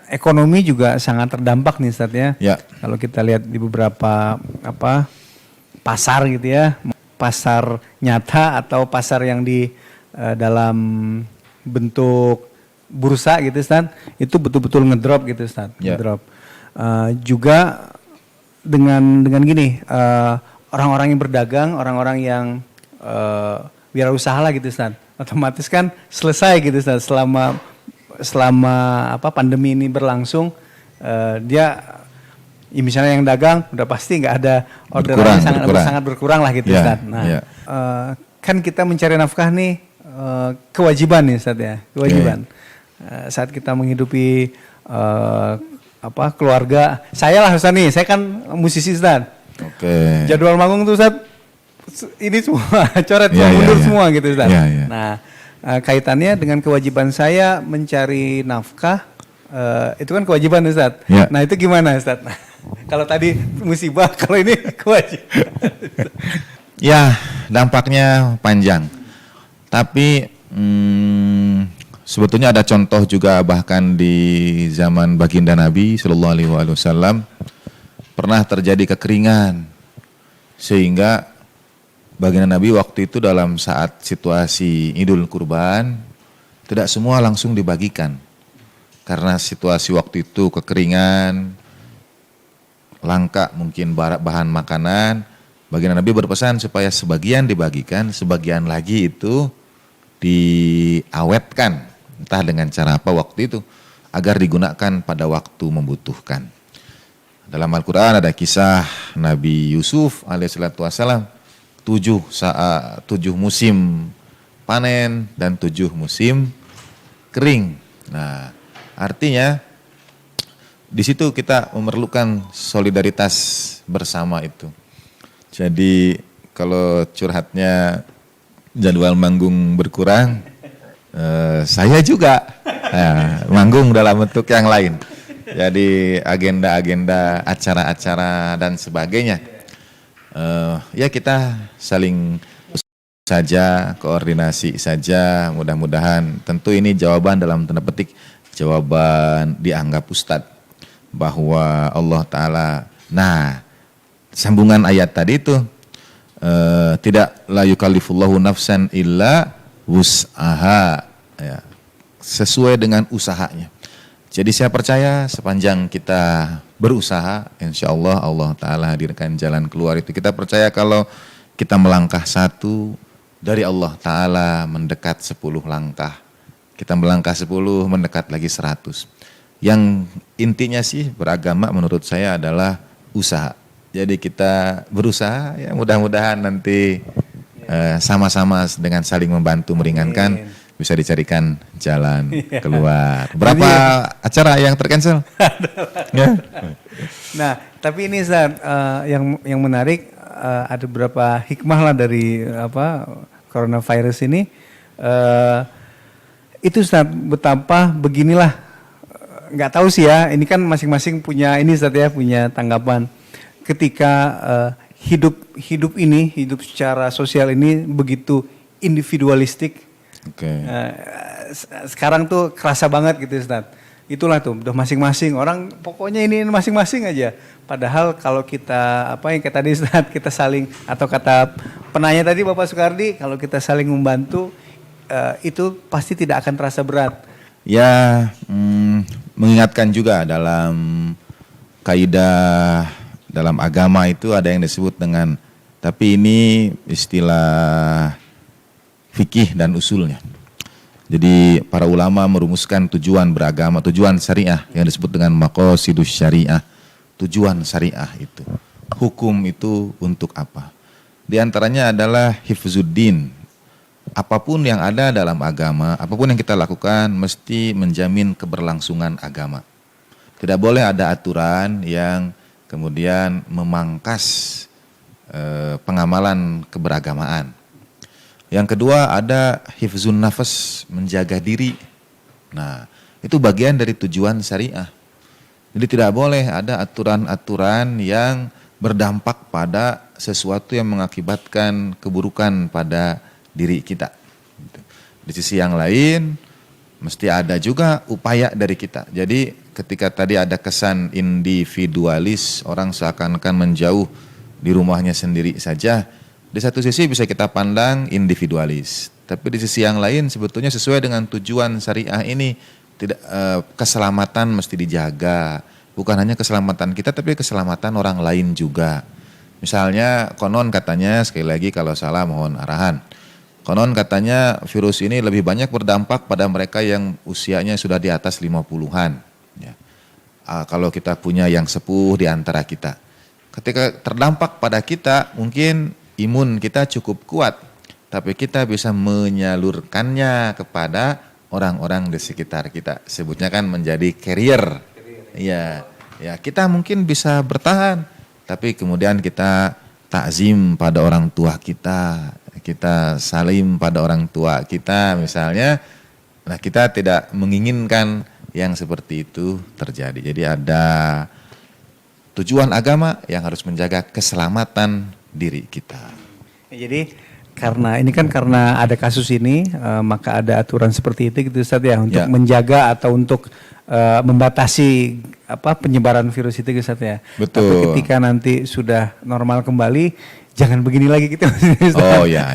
ekonomi juga sangat terdampak nih Ustadz ya. Ya. Kalau kita lihat di beberapa pasar gitu ya, pasar nyata atau pasar yang di dalam bentuk bursa gitu Ustadz, itu betul-betul ngedrop gitu Ustadz, Ya. ngedrop. Juga dengan gini, orang-orang yang berdagang, orang-orang yang wirausaha lah gitu Ustadz, otomatis kan selesai gitu Ustadz, selama pandemi ini berlangsung, dia ya misalnya yang dagang udah pasti nggak ada orderan, sangat berkurang lah gitu Ustadz. Nah, kan kita mencari nafkah nih kewajiban nih Ustadz ya, kewajiban. Saat kita menghidupi keluarga, saya lah Ustadz nih, saya kan musisi Ustadz. Jadwal manggung tuh Ustadz, ini semua coret mundur semua gitu Ustadz. Nah, kaitannya dengan kewajiban saya mencari nafkah, itu kan kewajiban Ustadz. Nah itu gimana Ustadz? Nah, kalau tadi musibah, kalau ini kewajiban. Ya, dampaknya panjang. Tapi sebetulnya ada contoh juga bahkan di zaman baginda Nabi Sallallahu Alaihi Wasallam pernah terjadi kekeringan sehingga baginda Nabi waktu itu dalam saat situasi Idul Kurban tidak semua langsung dibagikan karena situasi waktu itu kekeringan, langka mungkin bahan makanan. Baginda Nabi berpesan supaya sebagian dibagikan, sebagian lagi itu diawetkan, entah dengan cara apa waktu itu, agar digunakan pada waktu membutuhkan. Dalam Al-Quran ada kisah Nabi Yusuf alaihissalam, 7 musim panen dan 7 musim kering. Nah, artinya di situ kita memerlukan solidaritas bersama itu. Jadi kalau curhatnya jadwal manggung berkurang, saya juga manggung dalam bentuk yang lain. Jadi agenda-agenda, acara-acara dan sebagainya. Ya kita saling saja, koordinasi saja. Mudah-mudahan tentu ini jawaban dalam tanda petik, jawaban dianggap Ustadz bahwa Allah Ta'ala. Nah, sambungan ayat tadi itu tidak la yukallifullahu nafsan illa wus'aha, ya, sesuai dengan usahanya. Jadi saya percaya sepanjang kita berusaha, insya Allah Allah Ta'ala hadirkan jalan keluar itu. Kita percaya kalau kita melangkah 1, dari Allah Ta'ala mendekat 10 langkah. Kita melangkah 10, mendekat lagi 100. Yang intinya sih beragama menurut saya adalah usaha. Jadi kita berusaha, ya mudah-mudahan nanti sama-sama dengan saling membantu meringankan, bisa dicarikan jalan keluar. Berapa acara yang tercancel? Ya. Nah, tapi ini Ustaz, yang menarik, ada beberapa hikmah lah dari coronavirus ini. Itu Ustaz, betapa beginilah, nggak tahu sih ya, ini kan masing-masing punya ini Ustaz ya, punya tanggapan. Ketika hidup secara sosial ini begitu individualistik. Sekarang tuh kerasa banget gitu Ustaz. Itulah tuh, udah masing-masing orang, pokoknya ini masing-masing aja. Padahal kalau kita, yang kayak tadi Ustaz, kita saling, atau kata penanya tadi Bapak Sukardi, kalau kita saling membantu, itu pasti tidak akan terasa berat. Ya, mengingatkan juga dalam kaidah dalam agama itu ada yang disebut dengan, tapi ini istilah fikih dan usulnya. Jadi para ulama merumuskan tujuan beragama, tujuan syariah yang disebut dengan maqasidus syariah. Tujuan syariah itu, hukum itu untuk apa? Di antaranya adalah hifzuddin. Apapun yang ada dalam agama, apapun yang kita lakukan mesti menjamin keberlangsungan agama. Tidak boleh ada aturan yang kemudian memangkas pengamalan keberagamaan. Yang kedua ada hifzun nafas, menjaga diri. Nah, itu bagian dari tujuan syariah. Jadi tidak boleh ada aturan-aturan yang berdampak pada sesuatu yang mengakibatkan keburukan pada diri kita. Di sisi yang lain, mesti ada juga upaya dari kita. Jadi ketika tadi ada kesan individualis, orang seakan-akan menjauh di rumahnya sendiri saja. Di satu sisi bisa kita pandang individualis, tapi di sisi yang lain sebetulnya sesuai dengan tujuan syariah ini, tidak keselamatan mesti dijaga. Bukan hanya keselamatan kita, tapi keselamatan orang lain juga. Misalnya konon katanya, sekali lagi kalau salah mohon arahan. Konon katanya virus ini lebih banyak berdampak pada mereka yang usianya sudah di atas 50-an. Ya. Kalau kita punya yang sepuh di antara kita. Ketika terdampak pada kita, mungkin imun kita cukup kuat, tapi kita bisa menyalurkannya kepada orang-orang di sekitar kita. Sebutnya kan menjadi carrier. Iya, ya kita mungkin bisa bertahan, tapi kemudian kita takzim pada orang tua kita salim pada orang tua kita misalnya. Nah, kita tidak menginginkan yang seperti itu terjadi. Jadi ada tujuan agama yang harus menjaga keselamatan diri kita. Jadi karena ada kasus ini, maka ada aturan seperti itu gitu Ustaz ya, untuk menjaga atau untuk membatasi penyebaran virus itu gitu Ustaz ya. Betul. Tapi ketika nanti sudah normal kembali, jangan begini lagi gitu. Oh ya.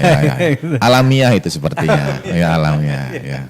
Alamiah itu sepertinya. Ya alamiah. Ya.